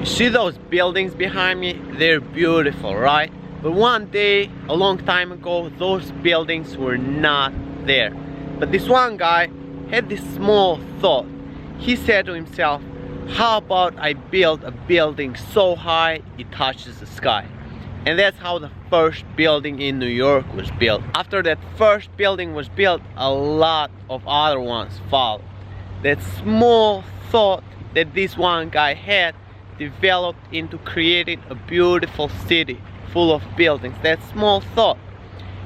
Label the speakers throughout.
Speaker 1: See those buildings behind me? They're beautiful, right? But one day, a long time ago, those buildings were not there. But this one guy had this small thought. He said to himself, how about I build a building so high it touches the sky? And that's how the first building in New York was built. After that first building was built, a lot of other ones followed. That small thought that this one guy had developed into creating a beautiful city full of buildings. That small thought.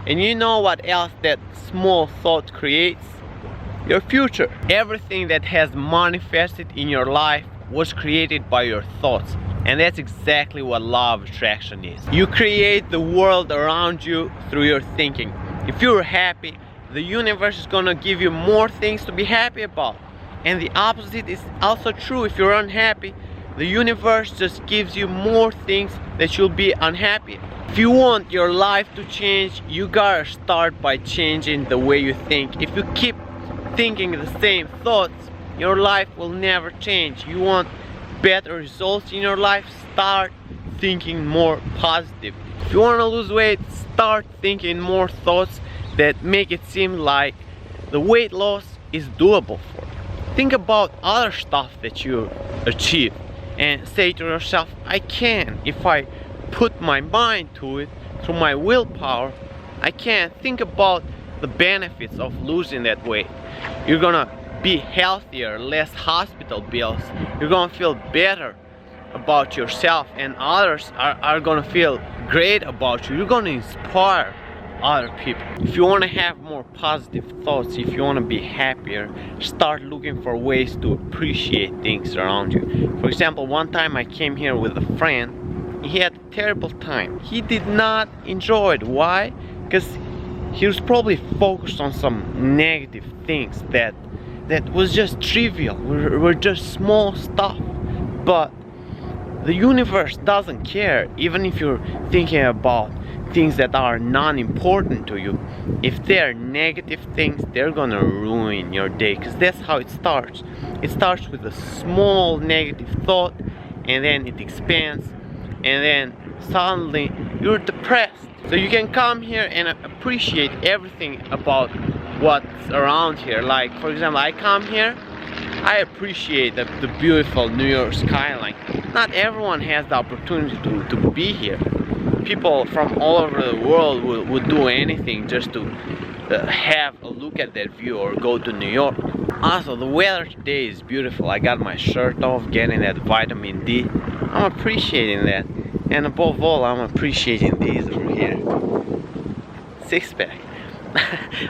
Speaker 1: And you know what else that small thought creates? Your future. Everything that has manifested in your life was created by your thoughts. And that's exactly what law of attraction is. You create the world around you through your thinking. If you're happy, the universe is gonna give you more things to be happy about. And the opposite is also true. If you're unhappy, the universe just gives you more things that you'll be unhappy. If you want your life to change, you gotta start by changing the way you think. If you keep thinking the same thoughts, your life will never change. You want better results in your life, start thinking more positive. If you want to lose weight, start thinking more thoughts that make it seem like the weight loss is doable for you. Think about other stuff that you achieve and say to yourself, I can. If I put my mind to it, through my willpower, I can. Think about the benefits of losing that weight. You're gonna be healthier, less hospital bills. You're gonna feel better about yourself, and others are gonna feel great about you. You're gonna inspire other people. If you want to have more positive thoughts, if you want to be happier, start looking for ways to appreciate things around you. For example, one time I came here with a friend. He had a terrible time. He did not enjoy it. Why? Because he was probably focused on some negative things that was just trivial, were just small stuff. But the universe doesn't care. Even if you're thinking about things that are non-important to you, if they're negative things, they're gonna ruin your day, because that's how it starts. It starts with a small negative thought, and then it expands, and then suddenly you're depressed. So you can come here and appreciate everything about what's around here. Like, for example, I come here, I appreciate the beautiful New York skyline. Not everyone has the opportunity to be here. People from all over the world would do anything just to have a look at that view or go to New York. Also, the weather today is beautiful. I got my shirt off, getting that vitamin D. I'm appreciating that. And above all, I'm appreciating these over here. Six-pack.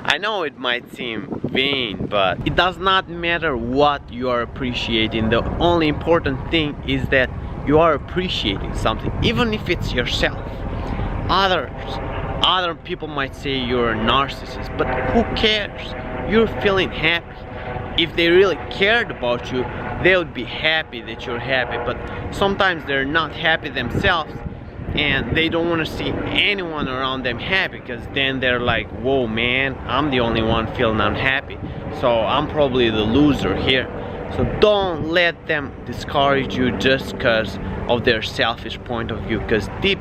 Speaker 1: I know it might seem vain, but it does not matter what you are appreciating. The only important thing is that you are appreciating something, even if it's yourself. Other people might say you're a narcissist, but who cares? You're feeling happy. If they really cared about you, they would be happy that you're happy. But sometimes they're not happy themselves, and they don't want to see anyone around them happy, because then they're like, whoa man, I'm the only one feeling unhappy, so I'm probably the loser here. So don't let them discourage you just because of their selfish point of view, because deep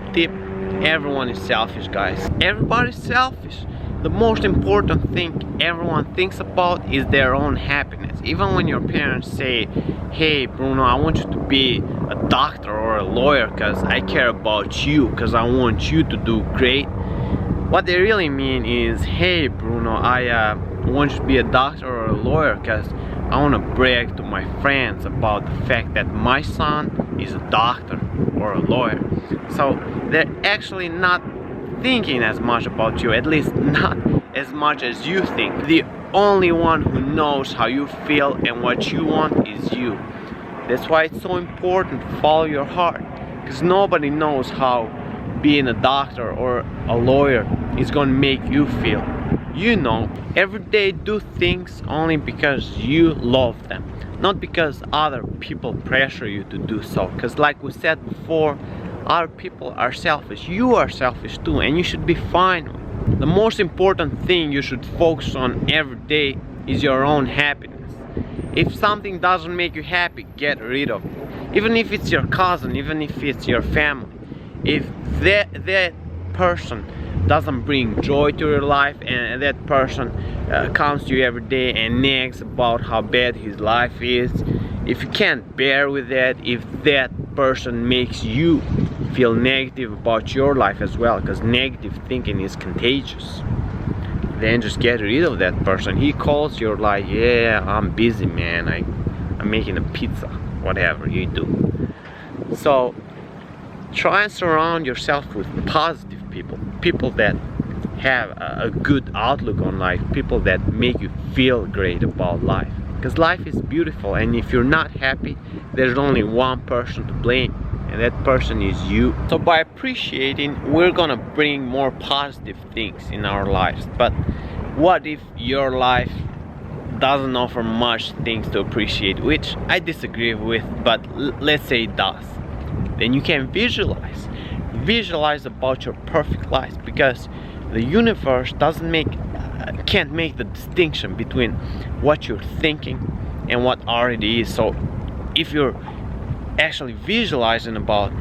Speaker 1: everyone is selfish, guys. Everybody's selfish. The most important thing everyone thinks about is their own happiness. Even when your parents say, hey Bruno, I want you to be a doctor or a lawyer because I care about you, because I want you to do great. What they really mean is, hey Bruno, I want you to be a doctor or a lawyer because I want to brag to my friends about the fact that my son is a doctor or a lawyer. So they're actually not thinking as much about you, at least not as much as you think. The only one who knows how you feel and what you want is you. That's why it's so important to follow your heart, because nobody knows how being a doctor or a lawyer is going to make you feel. You know, every day do things only because you love them, not because other people pressure you to do so. Because like we said before, other people are selfish. You are selfish too, and you should be fine with it. The most important thing you should focus on every day is your own happiness. If something doesn't make you happy, get rid of it. even if it's your cousin, even if it's your family. If that person doesn't bring joy to your life, and that person comes to you every day and nags about how bad his life is, if you can't bear with that, if that person makes you feel negative about your life as well, because negative thinking is contagious, then just get rid of that person. He calls, you're like, yeah, I'm busy, man, I'm making a pizza, whatever you do. So try and surround yourself with positive people that have a good outlook on life, people that make you feel great about life, because life is beautiful, and if you're not happy, there's only one person to blame, and that person is you. So by appreciating, we're gonna bring more positive things in our lives. But what if your life doesn't offer much things to appreciate, which I disagree with, but let's say it does? Then you can visualize about your perfect life, because the universe can't make the distinction between what you're thinking and what already is. So if you're actually visualizing about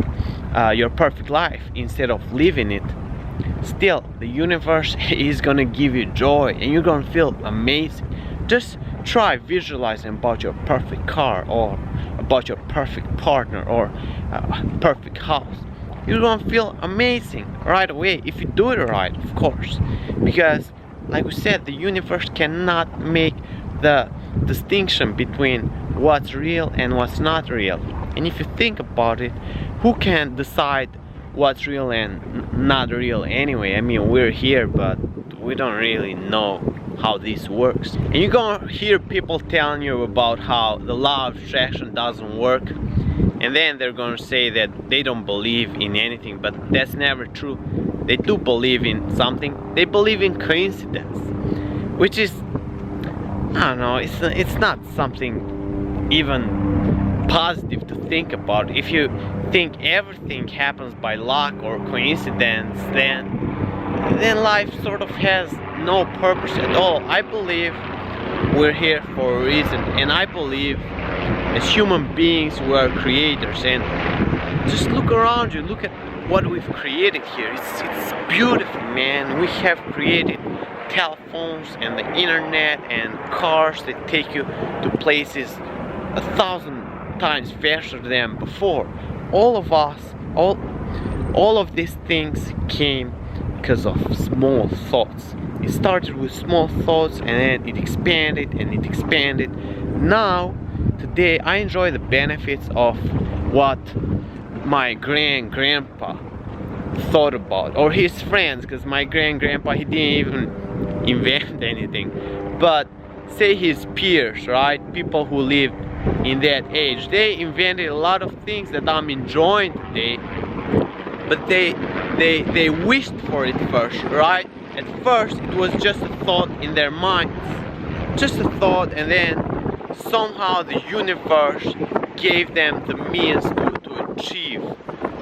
Speaker 1: your perfect life instead of living it, still the universe is gonna give you joy and you're gonna feel amazing. Just try visualizing about your perfect car, or about your perfect partner, or perfect house. You're gonna feel amazing right away if you do it right, of course, because like we said, the universe cannot make the distinction between what's real and what's not real. And if you think about it, who can decide what's real and not real anyway? I mean, we're here, but we don't really know how this works. And you're gonna hear people telling you about how the law of attraction doesn't work, and then they're gonna say that they don't believe in anything, but that's never true. They do believe in something. They believe in coincidence, which is, I don't know, it's not something even positive to think about. If you think everything happens by luck or coincidence, then life sort of has no purpose at all. I believe we're here for a reason, and I believe as human beings we are creators. And just look around you, look at what we've created here. It's beautiful, man. We have created telephones and the internet and cars that take you to places 1,000 times faster than before. All of us, all of these things came because of small thoughts. It started with small thoughts, and then it expanded and it expanded. Now, today, I enjoy the benefits of what my grandpa thought about, or his friends, because my grandpa, he didn't even invent anything, but say his peers, right, people who lived in that age, they invented a lot of things that I'm enjoying today. But they wished for it first, right? At first it was just a thought in their minds, just a thought, and then somehow the universe gave them the means to achieve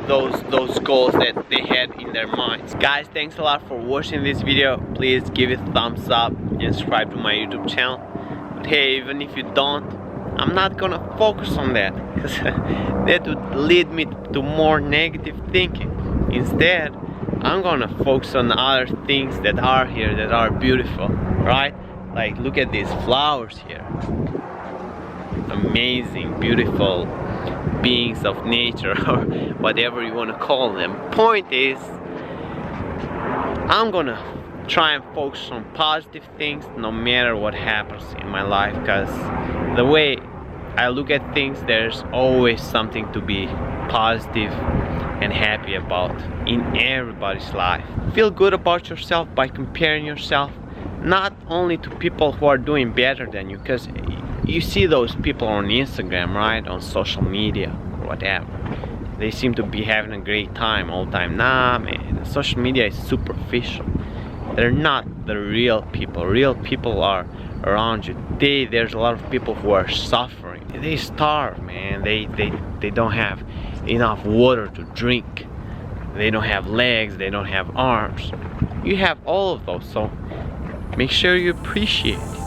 Speaker 1: those goals that they had in their minds. Guys, thanks a lot for watching this video. Please give it a thumbs up and subscribe to my YouTube channel. But hey, even if you don't, I'm not gonna focus on that, because that would lead me to more negative thinking. Instead, I'm gonna focus on other things that are here, that are beautiful, right? Like, look at these flowers here. Amazing, beautiful beings of nature, or whatever you want to call them. Point is, I'm gonna try and focus on positive things no matter what happens in my life, because the way I look at things, there's always something to be positive and happy about in everybody's life. Feel good about yourself by comparing yourself not only to people who are doing better than you, because you see those people on Instagram, right, on social media or whatever. They seem to be having a great time all the time. Nah, man, social media is superficial. They're not the real people. Real people are around you. There's a lot of people who are suffering. They starve, man. They don't have enough water to drink. They don't have legs, they don't have arms. You have all of those, so make sure you appreciate it.